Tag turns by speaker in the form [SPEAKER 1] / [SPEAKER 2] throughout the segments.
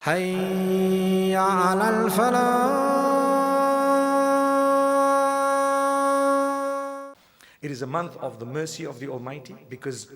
[SPEAKER 1] حي على الفلاح.
[SPEAKER 2] It is a month of the mercy of the Almighty because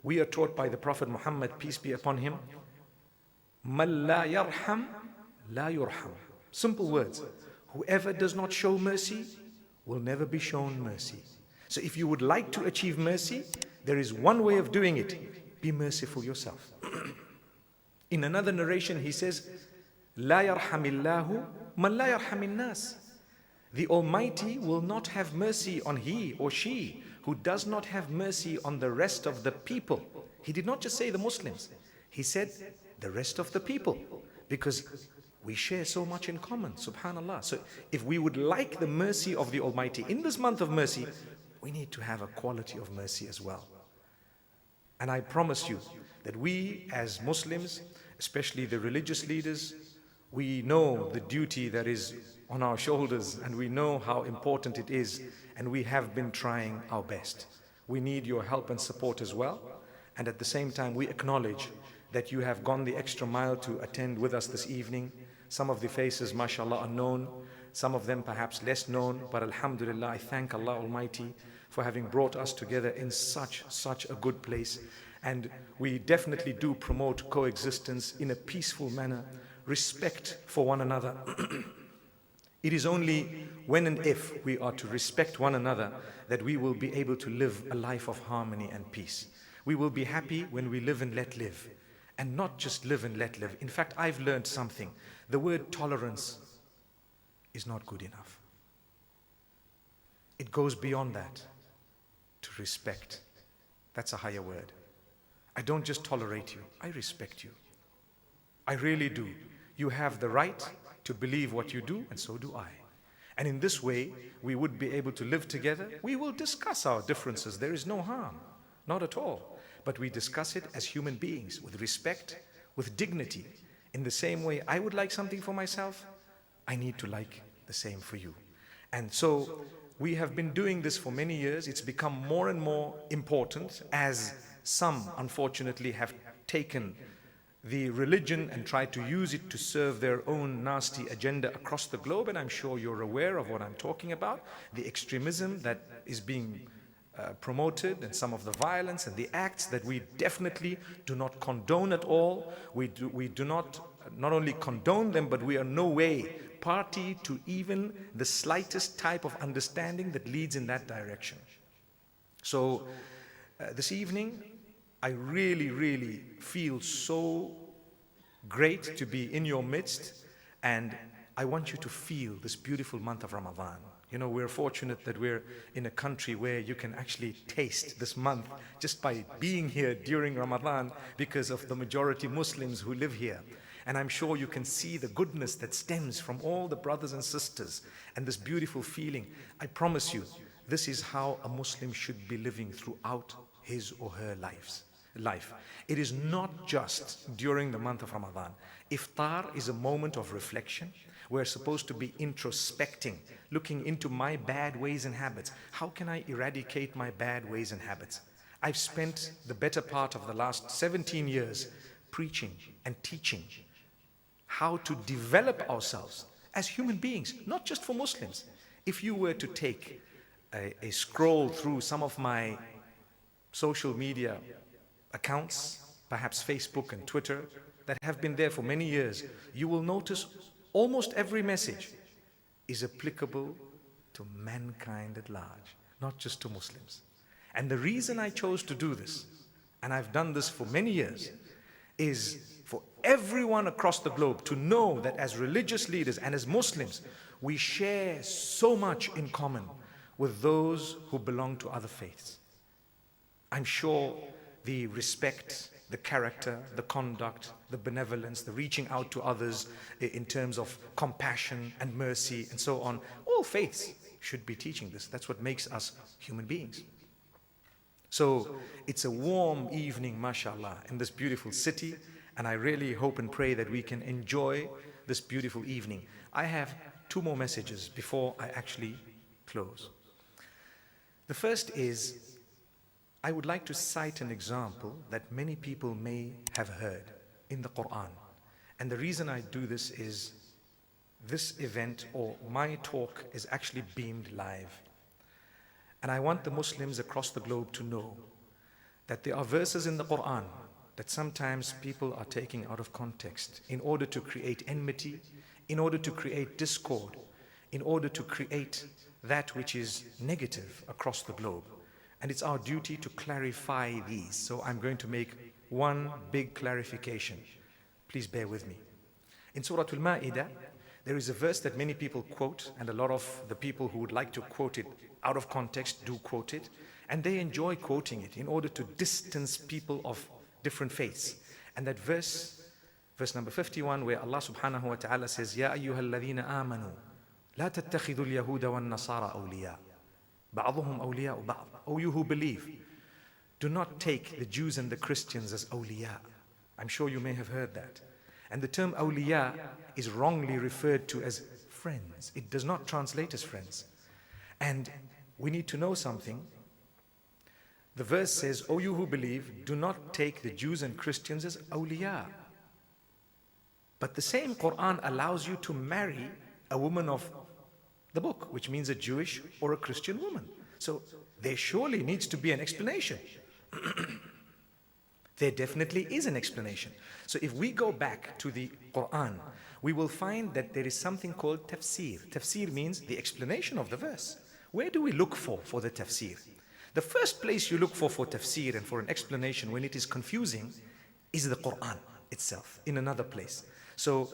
[SPEAKER 2] we are taught by the Prophet Muhammad, peace be upon him, "Man la yarham, la yurham." Simple words. Whoever does not show mercy will never be shown mercy. So if you would like to achieve mercy, there is one way of doing it. Be merciful yourself. In another narration, he says, "La yarhamillahu man la yarhamin nas." The Almighty will not have mercy on he or she who does not have mercy on the rest of the people. He did not just say the Muslims. He said the rest of the people, because we share so much in common, subhanallah. So if we would like the mercy of the Almighty in this month of mercy, we need to have a quality of mercy as well. And I promise you that we as Muslims, especially the religious leaders, we know the duty that is on our shoulders, and we know how important it is, and we have been trying our best. We need your help and support as well. And at the same time, we acknowledge that you have gone the extra mile to attend with us this evening. Some of the faces, mashallah, are known, some of them perhaps less known, but alhamdulillah, I thank Allah Almighty for having brought us together in such a good place. And we definitely do promote coexistence in a peaceful manner, respect for one another. It is only when and if we are to respect one another that we will be able to live a life of harmony and peace. We will be happy when we live and let live, and not just live and let live. In fact, I've learned something. The word tolerance is not good enough. It goes beyond that to respect. That's a higher word. I don't just tolerate you, I respect you. I really do. You have the right to believe what you do, and so do I. And in this way, we would be able to live together. We will discuss our differences. There is no harm, not at all. But we discuss it as human beings, with respect, with dignity. In the same way I would like something for myself, I need to like the same for you. And so we have been doing this for many years. It's become more and more important as some, unfortunately, have taken the religion and tried to use it to serve their own nasty agenda across the globe. And I'm sure you're aware of what I'm talking about, the extremism that is being promoted, and some of the violence and the acts that we definitely do not condone at all. We do not only condone them, but we are no way party to even the slightest type of understanding that leads in that direction. So this evening, I really feel so great to be in your midst, and I want you to feel this beautiful month of Ramadan. You know, we're fortunate that we're in a country where you can actually taste this month just by being here during Ramadan, because of the majority Muslims who live here. And I'm sure you can see the goodness that stems from all the brothers and sisters and this beautiful feeling. I promise you, this is how a Muslim should be living throughout his or her life. It is not just during the month of Ramadan. Iftar is a moment of reflection. We're supposed to be introspecting, looking into my bad ways and habits. How can I eradicate my bad ways and habits? I've spent the better part of the last 17 years preaching and teaching how to develop ourselves as human beings, not just for Muslims. If you were to take a scroll through some of my social media accounts, perhaps Facebook and Twitter, that have been there for many years, you will notice almost every message is applicable to mankind at large, not just to Muslims. And the reason I chose to do this, and I've done this for many years, is for everyone across the globe to know that as religious leaders and as Muslims, we share so much in common with those who belong to other faiths. I'm sure the respect, the character, the conduct, the benevolence, the reaching out to others in terms of compassion and mercy and so on, all faiths should be teaching this. That's what makes us human beings. So it's a warm evening, mashallah, in this beautiful city, and I really hope and pray that we can enjoy this beautiful evening. I have two more messages before I actually close. The first is, I would like to cite an example that many people may have heard in the Quran. And the reason I do this is this event or my talk is actually beamed live. And I want the Muslims across the globe to know that there are verses in the Quran that sometimes people are taking out of context in order to create enmity, in order to create discord, in order to create that which is negative across the globe. And it's our duty to clarify these. So I'm going to make one big clarification. Please bear with me. In Surah Al-Ma'idah, there is a verse that many people quote, and a lot of the people who would like to quote it out of context do quote it, and they enjoy quoting it in order to distance people of different faiths. And that verse number 51, where Allah subhanahu wa ta'ala says, Ya ayyuhal ladhina amanu, la tattakhidhu al-yahuda wan-nasara awliya, ba'dhuhum awliya'u ba'd. O you who believe, do not take the Jews and the Christians as awliya. I'm sure you may have heard that. And the term awliya is wrongly referred to as friends. It does not translate as friends. And we need to know something. The verse says, O you who believe, do not take the Jews and Christians as awliya. But the same Quran allows you to marry a woman of the book, which means a Jewish or a Christian woman. So there surely needs to be an explanation. There definitely is an explanation. So if we go back to the Quran, we will find that there is something called tafsir. Tafsir means the explanation of the verse. Where do we look for the tafsir? The first place you look for tafsir and for an explanation when it is confusing is the Quran itself, in another place. So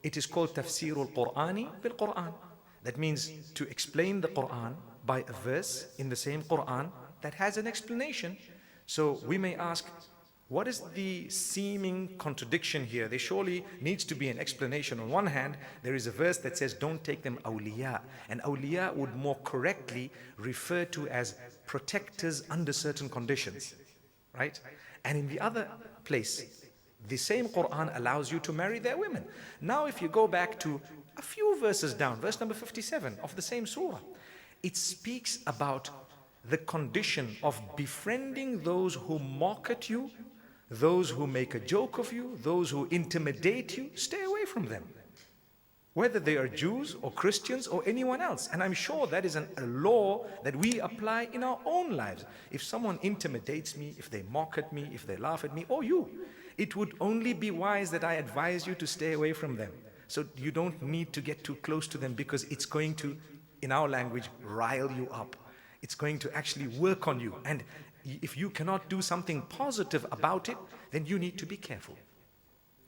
[SPEAKER 2] it is called tafsir al-Qur'ani bil-Quran. That means to explain the Quran by a verse in the same Quran that has an explanation. So we may ask, what is the seeming contradiction here? There surely needs to be an explanation. On one hand, there is a verse that says, don't take them awliya. And awliya would more correctly refer to as protectors under certain conditions, right? And in the other place, the same Quran allows you to marry their women. Now, if you go back to a few verses down, verse number 57 of the same surah, it speaks about the condition of befriending those who mock at you, those who make a joke of you, those who intimidate you. Stay away from them, whether they are Jews or Christians or anyone else. And I'm sure that is a law that we apply in our own lives. If someone intimidates me, if they mock at me, if they laugh at me, or you, it would only be wise that I advise you to stay away from them. So you don't need to get too close to them, because it's going to, in our language, rile you up. It's going to actually work on you. And if you cannot do something positive about it, then you need to be careful.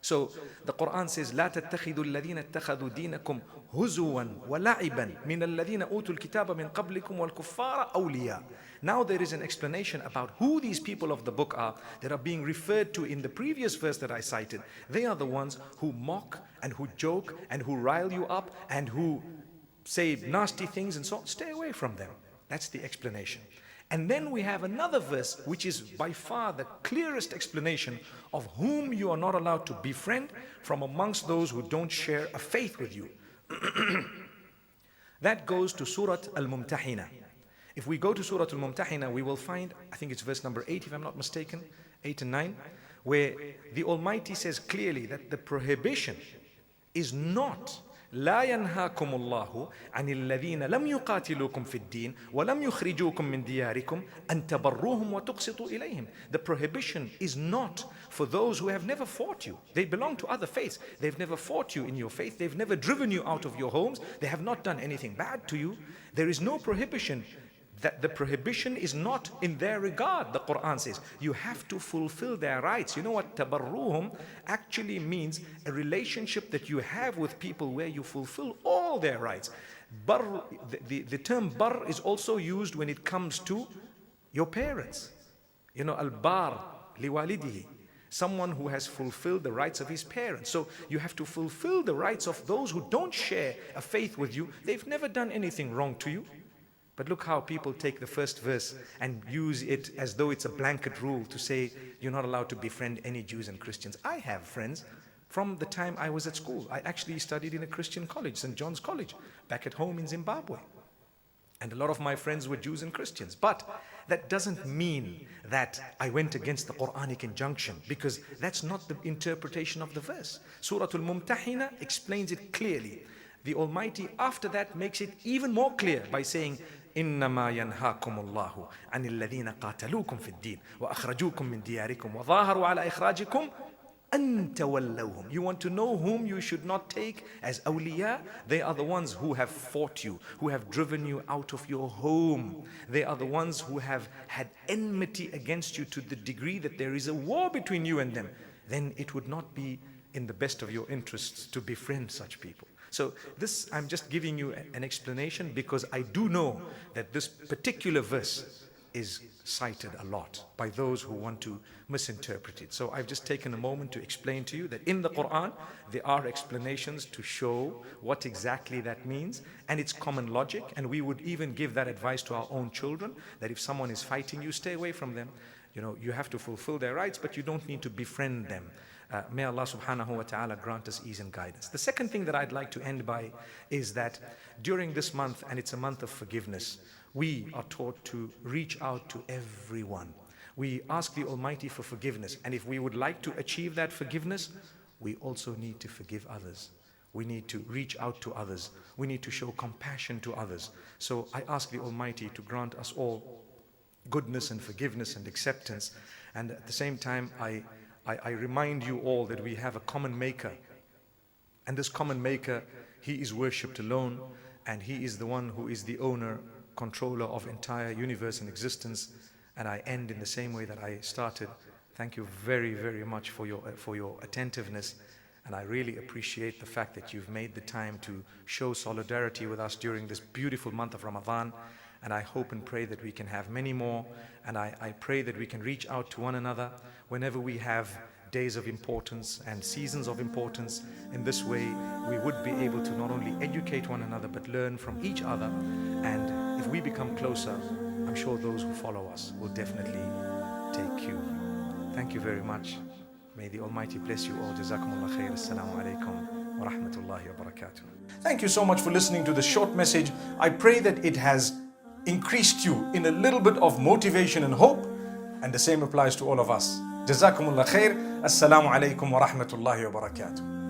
[SPEAKER 2] So the Quran says, لا تتخذوا الذين اتخذوا دينكم هزوا ولعبا من الذين أوتوا الكتاب من قبلكم والكفار أولياء. Now there is an explanation about who these people of the book are that are being referred to in the previous verse that I cited. They are the ones who mock and who joke and who rile you up and who say nasty things and so on. Stay away from them. That's the explanation. And then we have another verse which is by far the clearest explanation of whom you are not allowed to befriend from amongst those who don't share a faith with you. That goes to Surah Al-Mumtahina. If we go to Surah Al-Mumtahina, we will find, I think it's verse number 8 if I'm not mistaken, 8 and 9, where the Almighty says clearly that the prohibition is not لا ينهاكم الله عن الذين لم يقاتلوكم في الدين ولم يخرجوكم من دياركم أن تبروهم وتقسطوا إليهم. The prohibition is not for those who have never fought you. They belong to other faiths. They've never fought you in your faith. They've never driven you out of your homes. They have not done anything bad to you. There is no prohibition. That the prohibition is not in their regard. The Quran says you have to fulfill their rights. You know what tabarruhum actually means? A relationship that you have with people where you fulfill all their rights. Bar, the term bar is also used when it comes to your parents. You know, al-bar liwalidihi, someone who has fulfilled the rights of his parents. So you have to fulfill the rights of those who don't share a faith with you. They've never done anything wrong to you. But look how people take the first verse and use it as though it's a blanket rule to say you're not allowed to befriend any Jews and Christians. I have friends from the time I was at school. I actually studied in a Christian college, St. John's College, back at home in Zimbabwe. And a lot of my friends were Jews and Christians. But that doesn't mean that I went against the Quranic injunction, because that's not the interpretation of the verse. Surah Al-Mumtahina explains it clearly. The Almighty after that makes it even more clear by saying, إنما ينهاكم الله عن الذين قاتلوكم في الدين وأخرجوكم من دياركم وظاهروا على إخراجكم أن تولوهم. You want to know whom you should not take as awliya? They are the ones who have fought you, who have driven you out of your home. They are the ones who have had enmity against you to the degree that there is a war between you and them. Then it would not be in the best of your interests to befriend such people. So this, I'm just giving you an explanation because I do know that this particular verse is cited a lot by those who want to misinterpret it. So I've just taken a moment to explain to you that in the Quran there are explanations to show what exactly that means, and it's common logic, and we would even give that advice to our own children, that if someone is fighting you, stay away from them. You know, you have to fulfill their rights, but you don't need to befriend them. May Allah subhanahu wa ta'ala grant us ease and guidance. The second thing that I'd like to end by is that during this month, and it's a month of forgiveness, we are taught to reach out to everyone. We ask the Almighty for forgiveness, and if we would like to achieve that forgiveness, we also need to forgive others. We need to reach out to others. We need to show compassion to others. So I ask the Almighty to grant us all goodness and forgiveness and acceptance. And at the same time, I remind you all that we have a common maker. And this common maker, he is worshipped alone, and he is the one who is the owner, controller of entire universe and existence. And I end in the same way that I started. Thank you very, very much for your attentiveness. And I really appreciate the fact that you've made the time to show solidarity with us during this beautiful month of Ramadan. And I hope and pray that we can have many more. And I pray that we can reach out to one another whenever we have days of importance and seasons of importance. In this way, we would be able to not only educate one another, but learn from each other. And if we become closer, I'm sure those who follow us will definitely take cue. Thank you very much. May the Almighty bless you all. Jazakumullah khair. Assalamu alaikum wa rahmatullahi wa barakatuh. Thank you so much for listening to this short message. I pray that it has increased you in a little bit of motivation and hope, and the same applies to all of us. Jazakumullah khair. Assalamu alaikum wa rahmatullahi wa barakatuh.